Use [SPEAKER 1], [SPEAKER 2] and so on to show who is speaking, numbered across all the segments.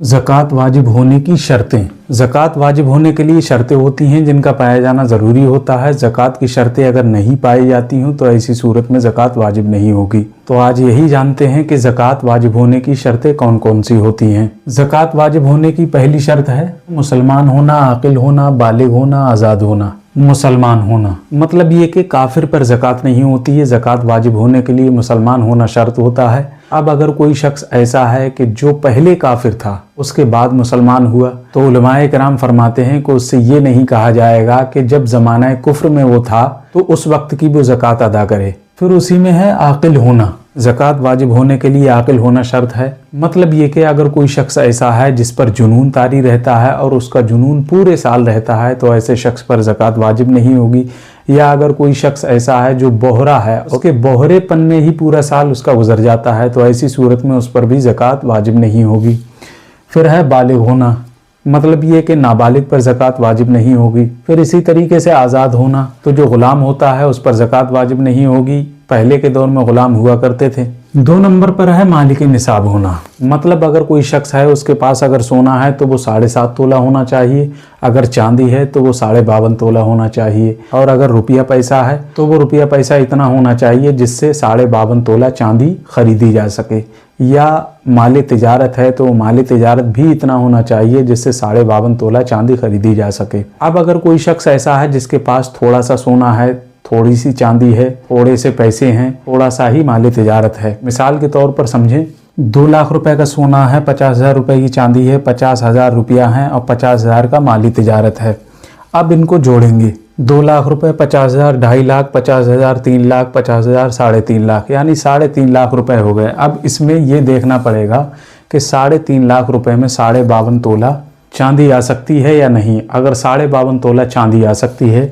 [SPEAKER 1] ज़कात वाजिब होने की शर्तें। ज़कात वाजिब होने के लिए शर्तें होती हैं जिनका पाया जाना ज़रूरी होता है। ज़कात की शर्तें अगर नहीं पाई जाती हों तो ऐसी सूरत में ज़कात वाजिब नहीं होगी। तो आज यही जानते हैं कि ज़कात वाजिब होने की शर्तें कौन कौन सी होती हैं। ज़कात वाजिब होने की पहली शर्त है मुसलमान होना, आकिल होना, बालिग होना, आज़ाद होना। मुसलमान होना मतलब ये कि काफिर पर ज़कात नहीं होती है। ज़कात वाजिब होने के लिए मुसलमान होना शर्त होता है। अब अगर कोई शख्स ऐसा है कि जो पहले काफिर था उसके बाद मुसलमान हुआ तो उलमाए किराम फरमाते हैं कि उससे ये नहीं कहा जाएगा कि जब ज़माना कुफ्र में वो था तो उस वक्त की वो ज़कात अदा करे। फिर उसी में है आकिल होना। ज़कात वाजिब होने के लिए आकिल होना शर्त है। मतलब ये कि अगर कोई शख्स ऐसा है जिस पर जुनून तारी रहता है और उसका जुनून पूरे साल रहता है तो ऐसे शख्स पर ज़कात वाजिब नहीं होगी। या अगर कोई शख्स ऐसा है जो बोहरा है, उसके बोहरेपन में ही पूरा साल उसका गुजर जाता है तो ऐसी सूरत में उस पर भी ज़कात वाजिब नहीं होगी। फिर है बालिग होना, मतलब ये कि नाबालिग पर ज़कात वाजिब नहीं होगी। फिर इसी तरीके से आज़ाद होना, तो जो ग़ुलाम होता है उस पर ज़कात वाजिब नहीं होगी। पहले के दौर में ग़ुलाम हुआ करते थे। 2 नंबर पर है मालिक निसाब होना, मतलब अगर कोई शख्स है उसके पास अगर सोना है तो वो 7.5 तोला होना चाहिए, अगर चांदी है तो वो 52.5 तोला होना चाहिए, और अगर रुपया पैसा है तो वो रुपया पैसा इतना होना चाहिए जिससे 52.5 तोला चांदी खरीदी जा सके। या माल तिजारत है तो माल तिजारत भी इतना होना चाहिए जिससे 52.5 तोला चांदी खरीदी जा सके। अब अगर कोई शख्स ऐसा है जिसके पास थोड़ा सा सोना है, थोड़ी सी चांदी है, थोड़े से पैसे हैं, थोड़ा सा ही माल तिजारत है, मिसाल के तौर पर समझें 2 लाख रुपए का सोना है, 50,000 रुपए की चांदी है, 50,000 रुपया है और 50,000 का माली तिजारत है। अब इनको जोड़ेंगे 2 लाख रुपए, 50,000, 2.5 लाख, 50,000, 3 लाख, 50,000, 3.5 लाख, यानी 3.5 लाख रुपए हो गए। अब इसमें ये देखना पड़ेगा कि 3.5 लाख रुपए में 52.5 तोला चांदी आ सकती है या नहीं। अगर 52.5 तोला चांदी आ सकती है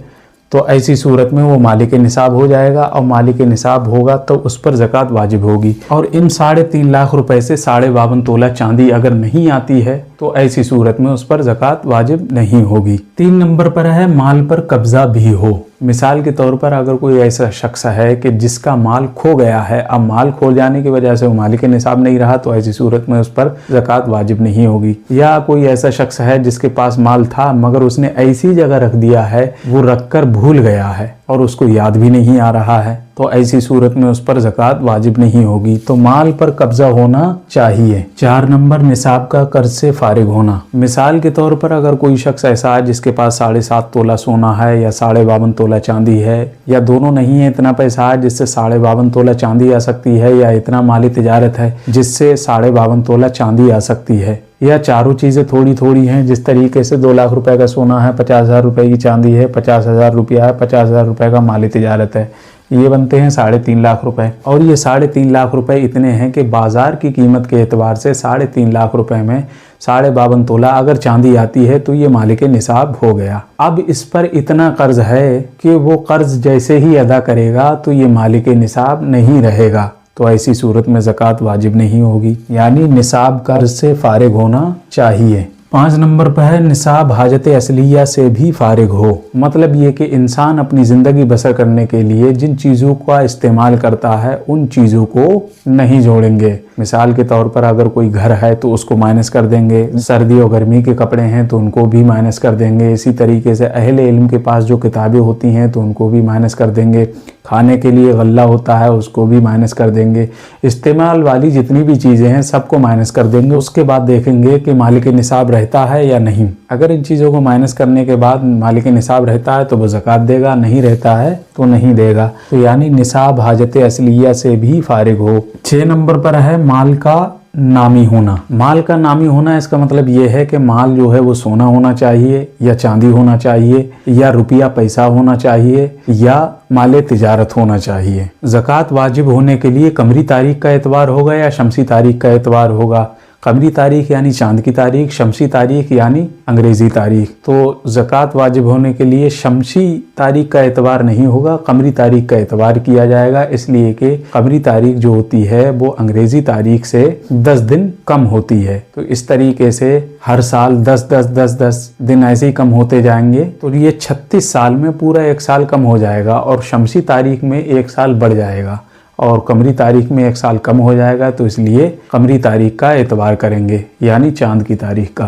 [SPEAKER 1] तो ऐसी सूरत में वो मालिक निसाब हो जाएगा, और मालिक निसाब होगा तो उस पर ज़कात वाजिब होगी। और इन 3.5 लाख रुपए से 52.5 तोला चांदी अगर नहीं आती है तो ऐसी सूरत में उस पर ज़कात वाजिब नहीं होगी। 3 नंबर पर है माल पर कब्जा भी हो। मिसाल के तौर पर अगर कोई ऐसा शख्स है कि जिसका माल खो गया है, अब माल खो जाने की वजह से वो मालिक निसाब नहीं रहा तो ऐसी सूरत में उस पर ज़कात वाजिब नहीं होगी। या कोई ऐसा शख्स है जिसके पास माल था मगर उसने ऐसी जगह रख दिया है, वो रख कर भूल गया है और उसको याद भी नहीं आ रहा है, तो ऐसी सूरत में उस पर ज़कात वाजिब नहीं होगी। तो माल पर कब्जा होना चाहिए। 4 नंबर निसाब का कर्ज से फारिग होना। मिसाल के तौर पर अगर कोई शख्स ऐसा है जिसके पास 7.5 तोला सोना है या 52.5 तोला चांदी है, या दोनों नहीं है, इतना पैसा है जिससे 52.5 तोला चांदी आ सकती है, या इतना माली तिजारत है जिससे 52.5 तोला चांदी आ सकती है, या चारों चीज़ें थोड़ी थोड़ी हैं। जिस तरीके से 2 लाख रुपए का सोना है, 50,000 रुपए की चांदी है, 50,000 रुपया है, 50,000 रुपए का माली तिजारत है, ये बनते हैं 3.5 लाख रुपए। और ये 3.5 लाख रुपए इतने हैं कि बाजार की कीमत के एतबार से 3.5 लाख रुपए में 52.5 तोला अगर चांदी आती है तो ये मालिक निसाब हो गया। अब इस पर इतना कर्ज है कि वो कर्ज जैसे ही अदा करेगा तो ये मालिक निसाब नहीं रहेगा, तो ऐसी सूरत में ज़कात वाजिब नहीं होगी। यानी निसाब कर्ज से फारिग होना चाहिए। 5 नंबर पर है निसाब हाजत असलिया से भी फारिग हो। मतलब ये कि इंसान अपनी ज़िंदगी बसर करने के लिए जिन चीज़ों का इस्तेमाल करता है उन चीज़ों को नहीं जोड़ेंगे। मिसाल के तौर पर अगर कोई घर है तो उसको माइनस कर देंगे, सर्दी और गर्मी के कपड़े हैं तो उनको भी माइनस कर देंगे। इसी तरीके से अहले इल्म के पास जो किताबें होती हैं तो उनको भी माइनस कर देंगे। खाने के लिए गल्ला होता है उसको भी माइनस कर देंगे। इस्तेमाल वाली जितनी भी चीज़ें हैं सबको माइनस कर देंगे। उसके बाद देखेंगे कि मालिक निसाब रहता है या नहीं। अगर इन चीज़ों को माइनस करने के बाद मालिक निसाब रहता है तो वो ज़कात देगा, नहीं रहता है तो नहीं देगा। तो यानी निसाब हाजत असलिया से भी फारिग हो। 6 नंबर पर है माल का नामी होना। माल का नामी होना इसका मतलब ये है कि माल जो है वो सोना होना चाहिए, या चांदी होना चाहिए, या रुपया पैसा होना चाहिए, या माल तिजारत होना चाहिए। ज़कात वाजिब होने के लिए कमरी तारीख का एतबार होगा या शमसी तारीख का एतबार होगा। कमरी तारीख यानी चांद की तारीख, शमसी तारीख यानी अंग्रेज़ी तारीख। तो ज़कात वाजिब होने के लिए शमसी तारीख का एतबार नहीं होगा, कमरी तारीख का एतबार किया जाएगा, इसलिए कि कमरी तारीख जो होती है वो अंग्रेज़ी तारीख से 10 दिन कम होती है। तो इस तरीके से हर साल 10 दिन ऐसे ही कम होते जाएंगे, तो ये 36 साल में पूरा 1 साल कम हो जाएगा, और शमसी तारीख में 1 साल बढ़ जाएगा। और कमरी तारीख में 1 साल कम हो जाएगा, तो इसलिए कमरी तारीख का एतबार करेंगे, यानी चांद की तारीख का।